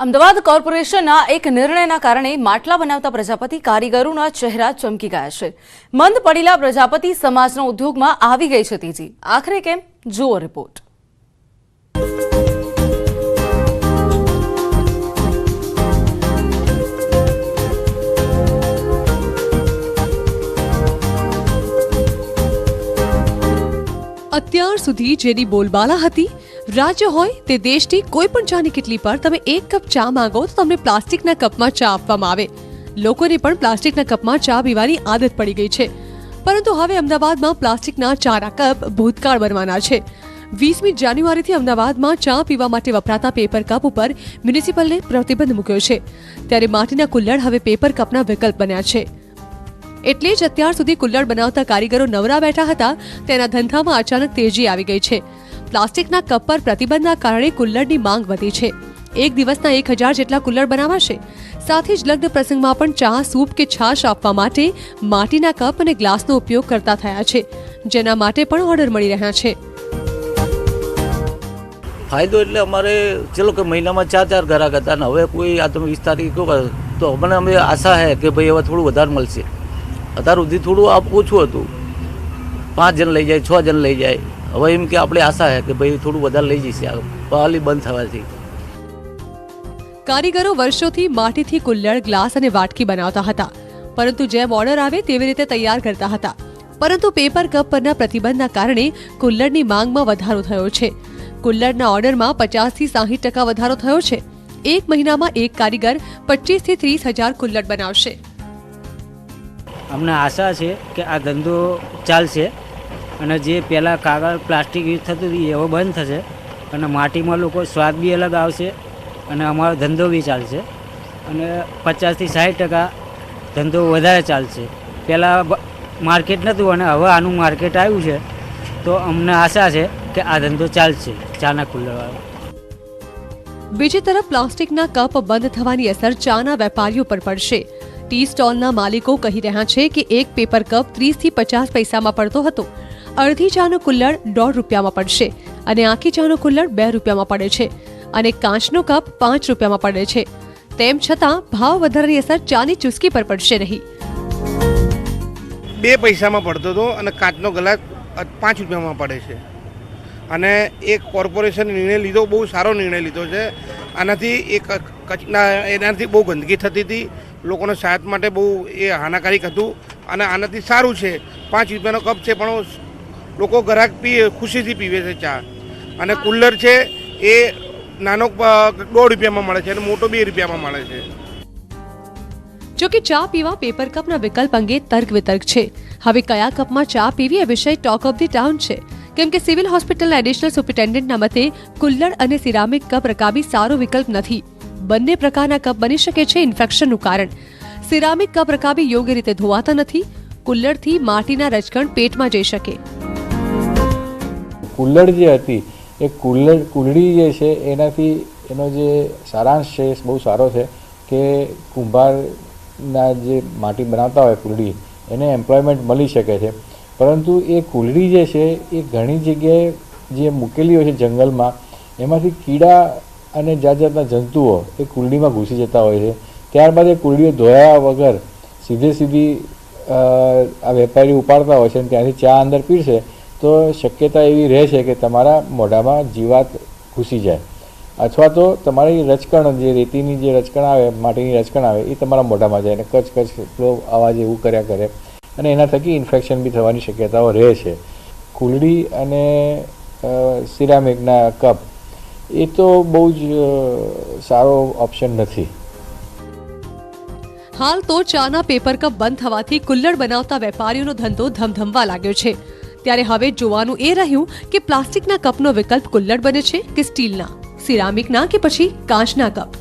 અમદાવાદ કોર્પોરેશનના એક નિર્ણયના કારણે માટલા બનાવતા પ્રજાપતિ કારીગરોના ચહેરા ચમકી ગયા છે। મંદ પડેલા પ્રજાપતિ સમાજના ઉદ્યોગમાં આવી ગઈ છે તેજી। આખરે કેમ? જુઓ રિપોર્ટ। અત્યાર સુધી જેની બોલબાલા હતી, રાજ્ય હોય તે દેશની કોઈ પણ ચાની કિટલી પર તમે એક કપ ચા માંગો તો તમને પ્લાસ્ટિકના કપમાં ચા આપવામાં આવે। લોકોને પણ પ્લાસ્ટિકના કપમાં ચા પીવાની આદત પડી ગઈ છે, પરંતુ હવે અમદાવાદમાં પ્લાસ્ટિકના ચાના કપ ભૂતકાળ બનવાના છે। 20મી જાન્યુઆરીથી અમદાવાદમાં ચા પીવા માટે વપરાતા પેપર કપ ઉપર મ્યુનિસિપલે પ્રતિબંધ મૂક્યો છે, ત્યારે માટીના કુલ્લડ હવે પેપર કપના વિકલ્પ બન્યા છે। એટલે જ અત્યાર સુધી કુલ્લડ બનાવતા કારીગરો નવરા બેઠા હતા, તેના ધંધામાં અચાનક તેજી આવી ગઈ છે। પ્લાસ્ટિકના કપ પર પ્રતિબંધના કારણે કુલ્લડની માંગ વધી છે। એક દિવસના 1000 જેટલા કુલ્લડ બનાવાશે। સાથે જ લગ્ન પ્રસંગમાં પણ ચા, સૂપ કે છાશ આપવા માટે માટીના કપ અને ગ્લાસનો ઉપયોગ કરતા થયા છે, જેના માટે પણ ઓર્ડર મળી રહ્યા છે। ફાયદો એટલે અમારે ચલો કે મહિનામાં 4 ગ્રાહક હતા ને હવે કોઈ આ તમે 20 તારીખ તો મને અમે આશા છે કે ભાઈ હવે થોડું વધારે મળશે। અત્યાર સુધી થોડું ઓછું હતું, 5 જણ લઈ જાય, 6 જણ લઈ જાય। હવે એમ કે આપણે આશા છે કે ભાઈ થોડું વધારે લઈ જશે પહેલી બંધ થવાથી। કારીગરો વર્ષોથી માટીથી કુલ્લડ, ગ્લાસ અને વાટકી બનાવતા હતા, પરંતુ જેમ ઓર્ડર આવે તેવી રીતે તૈયાર કરતા હતા। પરંતુ પેપર કપ પરના પ્રતિબંધના કારણે કુલ્લડની માંગમાં વધારો થયો છે। કુલ્લડના ઓર્ડરમાં 50 થી 60% વધારો થયો છે। એક મહિનામાં એક કારીગર 25 થી 30 હજાર કુલ્લડ બનાવશે। અમને આશા છે કે આ ધંધો ચાલશે અને જે પહેલાં કાગળ પ્લાસ્ટિક યુઝ થતું હતું એવો બંધ થશે અને માટીમાં લોકો સ્વાદ બી અલગ આવશે અને અમારો ધંધો બી ચાલશે અને 50 થી 60% ધંધો વધારે ચાલશે। પહેલાં માર્કેટ નહોતું અને હવે આનું માર્કેટ આવ્યું છે, તો અમને આશા છે કે આ ધંધો ચાલશે ચાના કુલ્લડવાળો। બીજી તરફ પ્લાસ્ટિકના કપ બંધ થવાની અસર ચાના વેપારીઓ પર પડશે। ટી સ્ટોલના માલિકો કહી રહ્યા છે કે એક પેપર કપ 30 થી 50 પૈસામાં પડતો હતો, અડધી ચાનો કુલ્લડ 1.5 રૂપિયામાં પડશે અને આખી ચાનો કુલ્લડ 2 રૂપિયામાં પડે છે અને કાચનો કપ 5 રૂપિયામાં પડે છે। તેમ છતાં ભાવ વધારાની અસર ચાની ચુસ્કી પર પડશે નહીં। 2 પૈસામાં પડતો હતો અને કાચનો ગ્લાસ 5 રૂપિયામાં પડે છે અને એક કોર્પોરેશન નિર્ણય લીધો, બહુ સારો નિર્ણય લીધો છે। આનાથી એનાથી બહુ ગંદકી થતી હતી, લોકોને સેહત માટે બહુ એ હાનિકારક હતું અને આનાથી સારું છે। 5 રૂપિયાનો કપ છે પણ લોકો ગ્રાહક ખુશીથી પીવે છે ચા। અને કુલ્લર છે એ નાનો 1.5 રૂપિયામાં મળે છે અને મોટો 2 રૂપિયામાં મળે છે। જો કે ચા પીવા પેપર કપના વિકલ્પ અંગે તર્ક વિતર્ક છે। હવે કયા કપમાં ચા પીવી એ વિષય ટોક ઓફ ધી ટાઉન છે, કેમ કે સિવિલ હોસ્પિટલના એડિશનલ સુપ્રિન્ટેન્ડન્ટના મતે કુલ્લડ અને સિરામિક કપ રકાબી સારો વિકલ્પ નથી। બંને પ્રકારના કપ બની શકે છે ઇન્ફેક્શનનું કારણ। સિરામિક કપ રકાબી યોગ્ય રીતે ધોવાતા નથી, કુલ્લડથી માટીના રજકણ પેટમાં જઈ શકે। કુલ્લડ જે હતી એ કુલ્લડી જે છે એનાથી એનો જે સારાંશ છે એ બહુ સારો છે કે કુંભારના જે માટી બનાવતા હોય કુલ્લડી એને એમ્પ્લોયમેન્ટ મળી શકે છે, પરંતુ એ કુલ્લડી જે છે એ ઘણી જગ્યાએ જે મૂકેલી હોય છે જંગલમાં એમાંથી કીડા અને જાતના જંતુઓ એ કુલ્લડીમાં ઘૂસી જતા હોય છે। ત્યારબાદ એ કુલ્લડીઓ ધોયા વગર સીધી આ વેપારી ઉપાડતા હોય છે અને ત્યાંથી ચા અંદર પીરશે તો શક્યતા એવી રહે છે કે તમારા મોઢામાં જીવાત ઘૂસી જાય અથવા તો તમારી રચકણ જે રેતીની જે રચકણ આવે, માટીની રચકણ આવે એ તમારા મોઢામાં જાય અને કચ અવાજ એવું કર્યા કરે અને એના થકી ઇન્ફેક્શન બી થવાની શક્યતાઓ રહે છે। કુલ્લડી અને સિરામિકના કપ એ તો બહુ જ સારો ઓપ્શન નથી। હાલ તો ચાના પેપર કપ બંધ થવાથી કુલ્લડ બનાવતા વેપારીઓનો ધંધો ધમધમવા લાગ્યો છે, ત્યારે હવે જોવાનું એ રહ્યું કે પ્લાસ્ટિકના કપનો વિકલ્પ કુલ્લડ બને છે કે સ્ટીલના, સિરામિકના કે પછી કાચના કપ।